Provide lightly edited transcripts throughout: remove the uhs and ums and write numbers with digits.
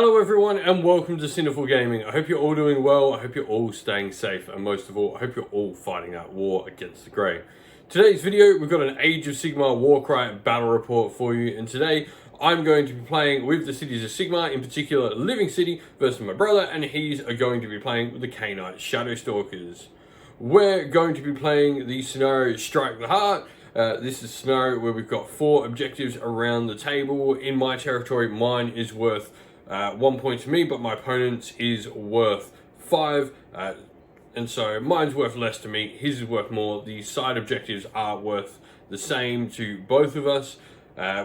Hello everyone and welcome to Sinful Gaming. I hope you're all doing well, I hope you're all staying safe, and most of all, I hope you're all fighting that war against the Grey. Today's video, we've got an Age of Sigmar Warcry battle report for you, and today I'm going to be playing with the cities of Sigmar, in particular Living City, versus my brother, and he's going to be playing with the Khainite Shadowstalkers. We're going to be playing the scenario Strike the Heart. This is a scenario where we've got 4 objectives around the table. In my territory, mine is worth 1 point to me, but my opponent's is worth 5, and so mine's worth less to me, his is worth more. The side objectives are worth the same to both of us,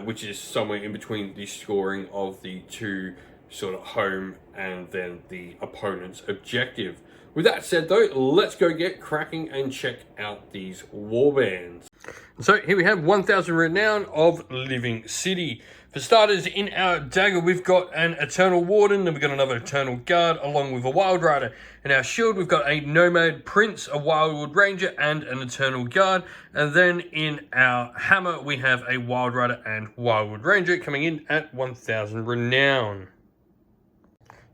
which is somewhere in between the scoring of the 2 sort of home and then the opponent's objective. With that said though, let's go get cracking and check out these warbands. So here we have 1000 Renown of Living City. For starters, in our dagger, we've got an Eternal Warden, then we've got another Eternal Guard, along with a Wild Rider. In our shield, we've got a Nomad Prince, a Wildwood Ranger, and an Eternal Guard. And then in our hammer, we have a Wild Rider and Wildwood Ranger, coming in at 1000 Renown.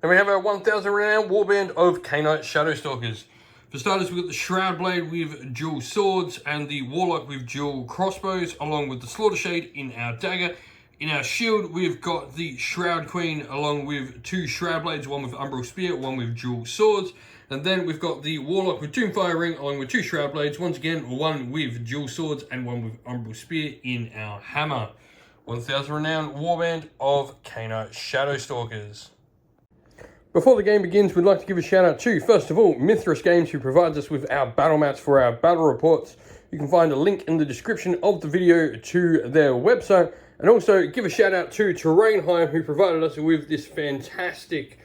Then we have our 1000 Renown warband of Khainite Shadowstalkers. For starters, we've got the Shroud Blade with dual swords, and the Warlock with dual crossbows, along with the Slaughter Shade in our dagger. In our shield, we've got the Shroud Queen along with 2 Shroud Blades, one with Umbral Spear, one with dual swords. And then we've got the Warlock with Doomfire Ring along with 2 Shroud Blades, once again, one with dual swords and one with Umbral Spear in our hammer. 1000 Renown warband of Khainite Shadowstalkers. Before the game begins, we'd like to give a shout out to, first of all, Mithras Games, who provides us with our battle mats for our battle reports. You can find a link in the description of the video to their website. And also give a shout out to Renown, who provided us with this fantastic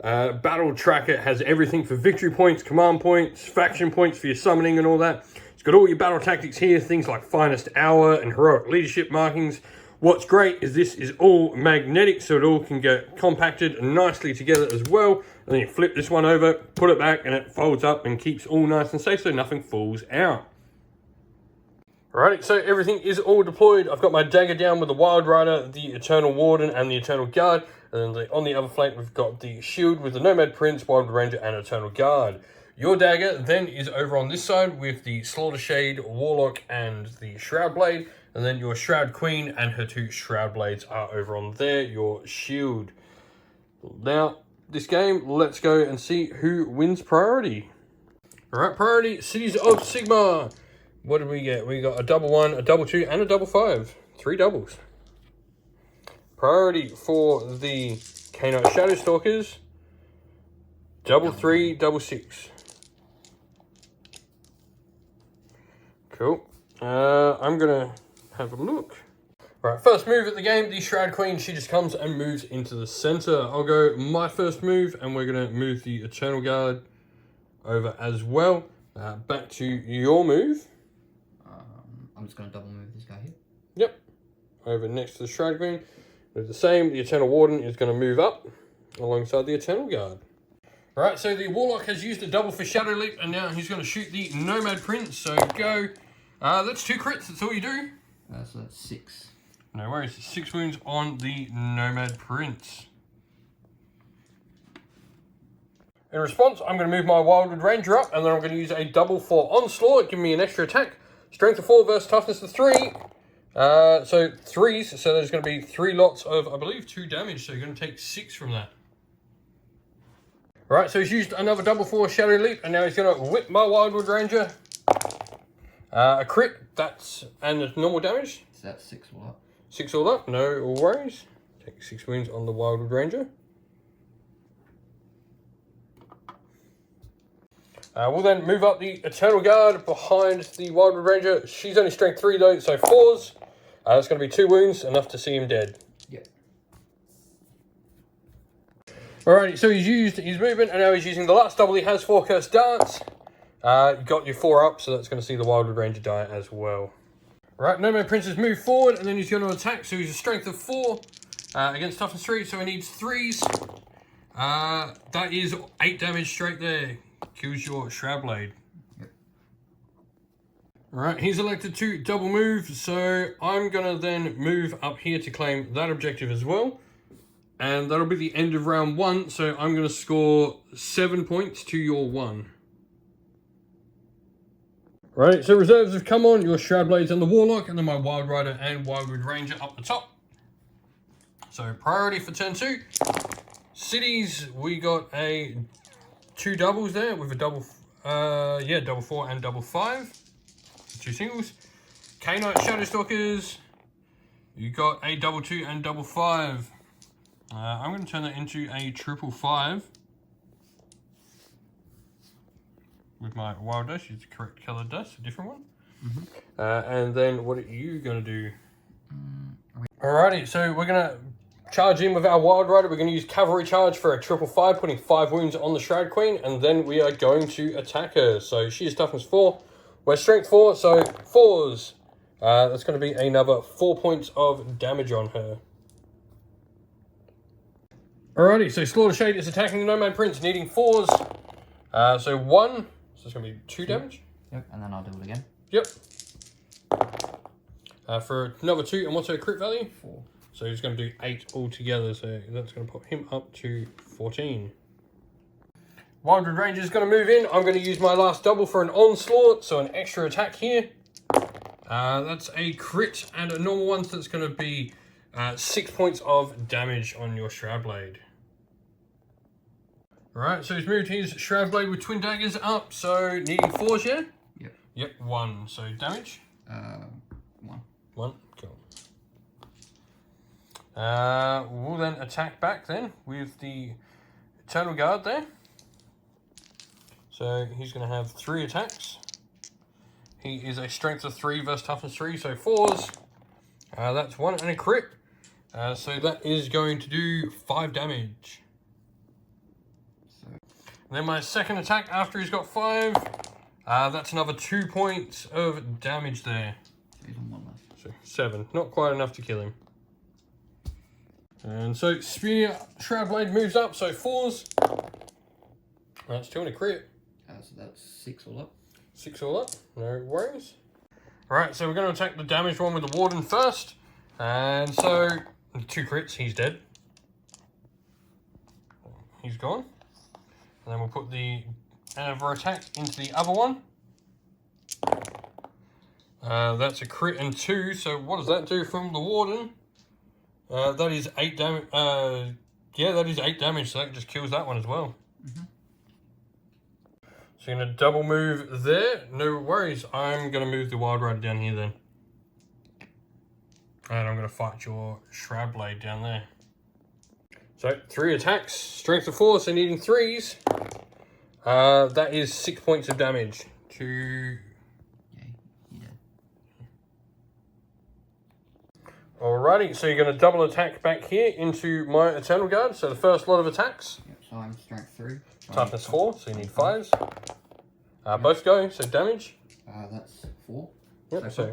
battle tracker. It has everything for victory points, command points, faction points for your summoning and all that. It's got all your battle tactics here, things like finest hour and heroic leadership markings. What's great is this is all magnetic, so it all can get compacted nicely together as well. And then you flip this one over, put it back, and it folds up and keeps all nice and safe so nothing falls out. Alrighty, so everything is all deployed. I've got my dagger down with the Wild Rider, the Eternal Warden, and the Eternal Guard. And then on the other flank, we've got the shield with the Nomad Prince, Wild Ranger, and Eternal Guard. Your dagger then is over on this side with the Slaughter Shade, Warlock, and the Shroud Blade. And then your Shroud Queen and her 2 Shroud Blades are over on there, your shield. Now, this game, let's go and see who wins priority. Alright, priority, Cities of Sigmar. What did we get? We got a double 1, a double 2, and a double 5. 3 doubles. Priority for the Khainite Shadowstalkers. Double 3, double 6. Cool. I'm going to have a look. Right, first move at the game, the Shroud Queen, she just comes and moves into the center. I'll go my first move, and we're going to move the Eternal Guard over as well. Back to your move. I'm just going to double move this guy here. Yep. Over next to the Shroud Queen. Do the same. The Eternal Warden is going to move up alongside the Eternal Guard. Alright, so the Warlock has used a double for Shadow Leap, and now he's going to shoot the Nomad Prince. So go. That's 2 crits. That's all you do. So that's 6. No worries. 6 wounds on the Nomad Prince. In response, I'm going to move my Wildwood Ranger up, and then I'm going to use a double for Onslaught, giving me an extra attack. Strength of 4 versus toughness of 3. So 3s, so there's going to be 3 lots of, I believe, 2 damage. So you're going to take 6 from that. Alright, so he's used another double for Shadow Leap, and now he's going to whip my Wildwood Ranger. A crit, and it's normal damage. So that's 6 all up. 6 all up, no worries. Take 6 wounds on the Wildwood Ranger. We'll then move up the Eternal Guard behind the Wildwood Ranger. She's only strength 3 though, so 4s. That's going to be 2 wounds, enough to see him dead. Yep. Alrighty, so he's used his movement, and now he's using the last double he has for Cursed Dance. You got your 4 up, so that's going to see the Wildwood Ranger die as well. Right, Nomad Prince has moved forward, and then he's going to attack, so he's a strength of 4 against toughness 3, so he needs 3s. That is 8 damage straight there. Kills your Shroud Blade. Yep. Alright, he's elected to double move, so I'm going to then move up here to claim that objective as well. And that'll be the end of round 1. So I'm going to score 7 points to your 1. Right, so reserves have come on. Your Shroudblades and the Warlock, and then my Wild Rider and Wildwood Ranger up the top. So priority for turn 2. Cities, we got 2 doubles there with a double 4 and double 5. 2 singles. Khainite Shadowstalkers, you got a double 2 and double 5. I'm going to turn that into a triple 5 with my wild dice. Use the correct coloured dice, a different one. And then what are you going to do? Alrighty, so we're going to charge in with our Wild Rider. We're going to use Cavalry Charge for a triple 5, putting 5 wounds on the Shroud Queen, and then we are going to attack her. So she is toughness 4, we're strength 4, so 4s. That's going to be another 4 points of damage on her. Alrighty, so Slaughter Shade is attacking the Nomad Prince, needing 4s. So 1, so it's going to be 2 damage. Yep, and then I'll do it again. Yep. For another 2, and what's her crit value? 4. So he's going to do 8 altogether, so that's going to put him up to 14. Wildwood Ranger is going to move in. I'm going to use my last double for an onslaught, so an extra attack here. That's a crit and a normal one, so that's going to be 6 points of damage on your Shroudblade. Alright, so he's moved his Shroudblade with twin daggers up, so needing 4s, yeah? Yep. Yep, 1. So damage? 1. 1, cool. We'll then attack back then with the Eternal Guard there. So he's going to have 3 attacks. He is a strength of 3 versus toughness 3, so 4s. That's 1 and a crit. So that is going to do 5 damage. And then my second attack after he's got 5. That's another 2 points of damage there. So he's on 1 left. So 7, not quite enough to kill him. And so Spear Shroudblade moves up, so 4s. That's 2 and a crit. So that's 6 all up. 6 all up, no worries. Alright, so we're going to attack the damaged one with the Warden first. And so, 2 crits, he's dead. He's gone. And then we'll put the other attack into the other one. That's a crit and 2, so what does that do from the Warden? That is 8 damage. Yeah, that is 8 damage, so that just kills that one as well. So you're going to double move there. No worries. I'm going to move the Wild Rider down here then. And I'm going to fight your Shroudblade down there. So 3 attacks. Strength of 4, so needing 3s. That is 6 points of damage to... Yeah. Alrighty, so you're going to double attack back here into my Eternal Guard. So the first lot of attacks. Yep, so I'm strength 3. Toughness 4, so you need 5s. Both go, so damage. That's 4. Yep, so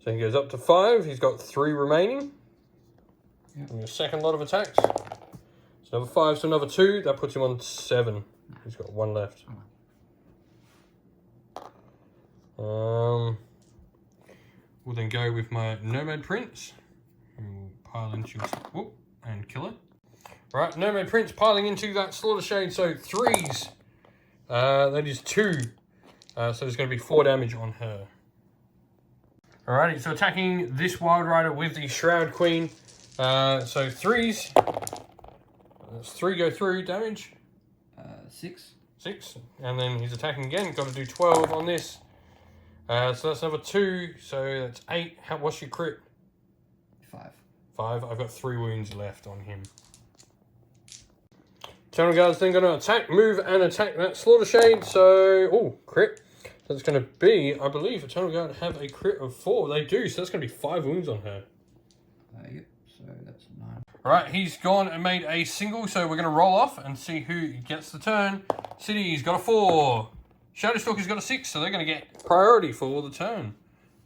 he goes up to 5. He's got 3 remaining. Yep. And your second lot of attacks. So another 5, so another 2. That puts him on 7. He's got 1 left. We'll then go with my Nomad Prince. And we'll pile into whoop, and kill it. Right, Nomad Prince piling into that Slaughter Shade, so 3s. That is 2. So there's going to be 4 damage on her. Alrighty, so attacking this Wild Rider with the Shroud Queen. So 3s. That's 3 go through damage. 6. 6. And then he's attacking again. Got to do 12 on this. So that's another 2. So that's 8. What's your crit? 5. 5. I've got 3 wounds left on him. Eternal Guard's then going to attack, move, and attack that Slaughter Shade. So, oh, crit. So it's going to be, I believe, Eternal Guard have a crit of 4. They do, so that's going to be 5 wounds on her. Yep, so that's 9. Alright, he's gone and made a single, so we're going to roll off and see who gets the turn. City's got a 4. Shadowstalker's got a 6, so they're going to get priority for the turn.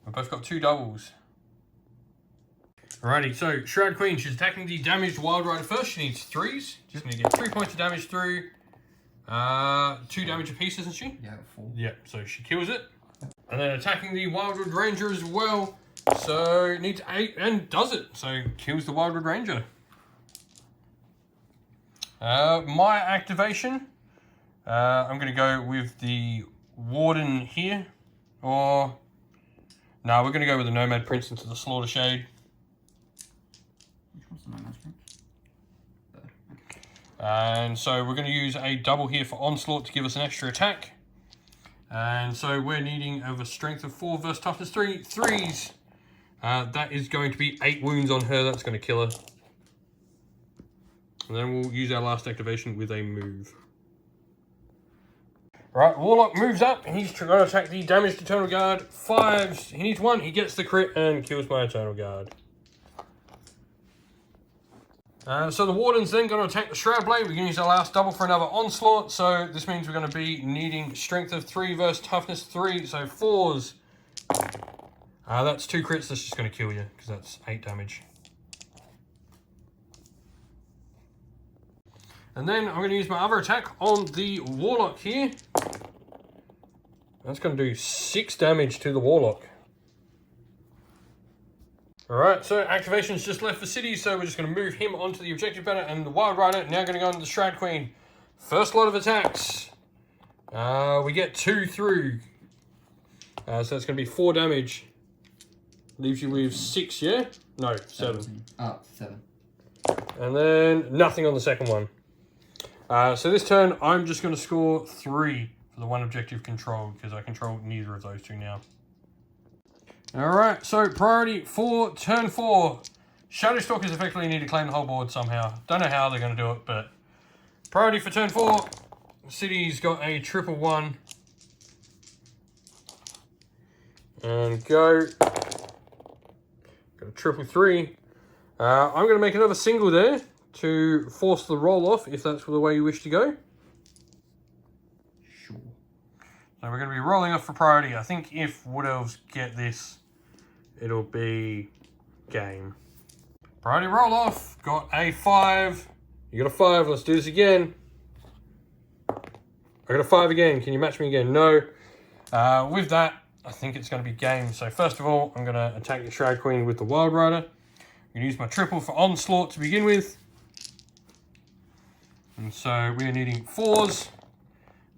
We've both got 2 doubles. Alrighty, so Shroud Queen, she's attacking the damaged Wild Rider first. She needs 3s. Just going to get 3 points of damage through. 2 damage apiece, isn't she? Yeah, 4. Yeah, so she kills it. And then attacking the Wildwood Ranger as well. So needs 8 and does it. So kills the Wildwood Ranger. My activation, I'm going to go with the Warden here, or no, we're going to go with the Nomad Prince into the Slaughter Shade. Which one's the Nomad Prince? And so we're going to use a double here for Onslaught to give us an extra attack. And so we're needing over strength of 4 versus toughness 3, 3s. That is going to be 8 wounds on her. That's going to kill her. And then we'll use our last activation with a move. Right, Warlock moves up. He's going to attack the damaged Eternal Guard. 5s. He needs 1. He gets the crit and kills my Eternal Guard. So the Warden's then going to attack the Shroud Blade. We're going to use our last double for another Onslaught. So this means we're going to be needing strength of 3 versus toughness 3. So 4s. That's 2 crits. That's just going to kill you because that's 8 damage. And then I'm going to use my other attack on the Warlock here. That's going to do 6 damage to the Warlock. Alright, so activation's just left for City, so we're just going to move him onto the objective banner, and the Wild Rider now going to go on the Shroud Queen. First lot of attacks. We get 2 through. So that's going to be 4 damage. Leaves you with 6, yeah? No, 7. 7. And then nothing on the second one. So this turn, I'm just going to score 3 for the one objective control, because I control neither of those two now. Alright, so priority for turn 4. Shadowstalkers effectively need to claim the whole board somehow. Don't know how they're going to do it, but priority for turn 4. City's got a 1-1-1. And go. Got a 3-3. I'm going to make another single there to force the roll off, if that's the way you wish to go. Sure. So we're going to be rolling off for priority. I think if Wood Elves get this, it'll be game. Priority roll off. Got a 5. You got a 5. Let's do this again. I got a 5 again. Can you match me again? No. With that, I think it's going to be game. So first of all, I'm going to attack the Shroud Queen with the Wild Rider. I'm going to use my triple for Onslaught to begin with. And so we are needing 4s.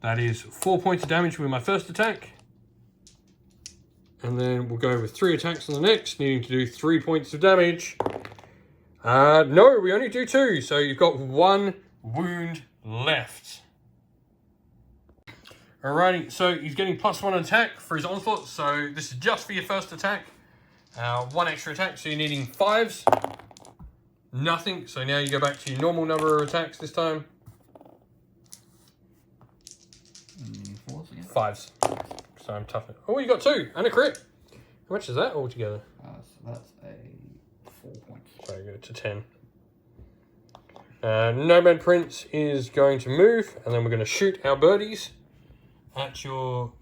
That is 4 points of damage with my first attack. And then we'll go with 3 attacks on the next, needing to do 3 points of damage. No, we only do 2, so you've got 1 wound left. Alrighty, so he's getting +1 attack for his Onslaught, so this is just for your first attack. 1 extra attack, so you're needing 5s. Nothing, so now you go back to your normal number of attacks this time. 4s again? 5s. So I'm tough. Oh, you got 2 and a crit. How much is that altogether? So that's a 4 points. So go to 10. Nomad Prince is going to move, and then we're going to shoot our birdies at your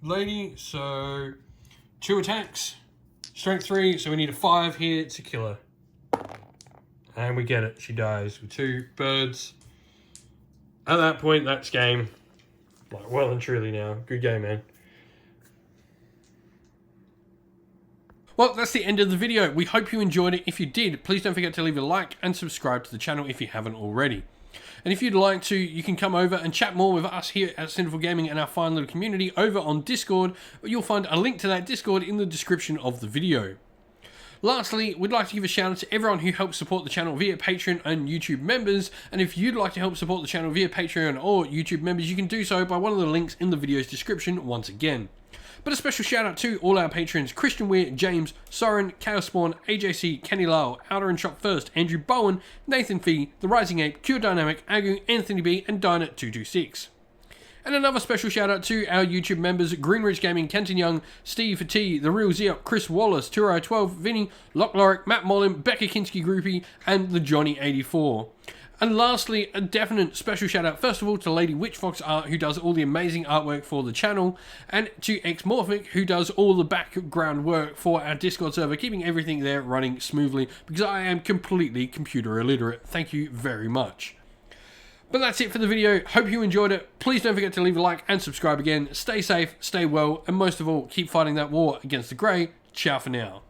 lady. So 2 attacks, strength 3. So we need a 5 here to kill her. And we get it. She dies with 2 birds. At that point, that's game. Like, well and truly now. Good game, man. Well, that's the end of the video. We hope you enjoyed it. If you did, please don't forget to leave a like and subscribe to the channel if you haven't already. And if you'd like to, you can come over and chat more with us here at Sinful Gaming and our fine little community over on Discord. You'll find a link to that Discord in the description of the video. Lastly, we'd like to give a shout out to everyone who helps support the channel via Patreon and YouTube members. And if you'd like to help support the channel via Patreon or YouTube members, you can do so by one of the links in the video's description once again. But a special shout out to all our patrons: Christian Weir, James, Soren, Chaos Spawn, AJC, Kenny Lyle, Outer and Shop First, Andrew Bowen, Nathan Fee, The Rising Ape, Cure Dynamic, Agu, Anthony B, and Dynat226. And another special shout out to our YouTube members: Greenridge Gaming, Kenton Young, Steve T, The Real Zeop, Chris Wallace, Turo12, Vinny, Lock Lorick, Matt Mollin, Becca Kinski Groupie, and the Johnny84. And lastly, a definite special shout out first of all to Lady Witchfox Art, who does all the amazing artwork for the channel, and to Xmorphic, who does all the background work for our Discord server, keeping everything there running smoothly, because I am completely computer illiterate. Thank you very much. But that's it for the video. Hope you enjoyed it. Please don't forget to leave a like and subscribe again. Stay safe, stay well, and most of all, keep fighting that war against the Grey. Ciao for now.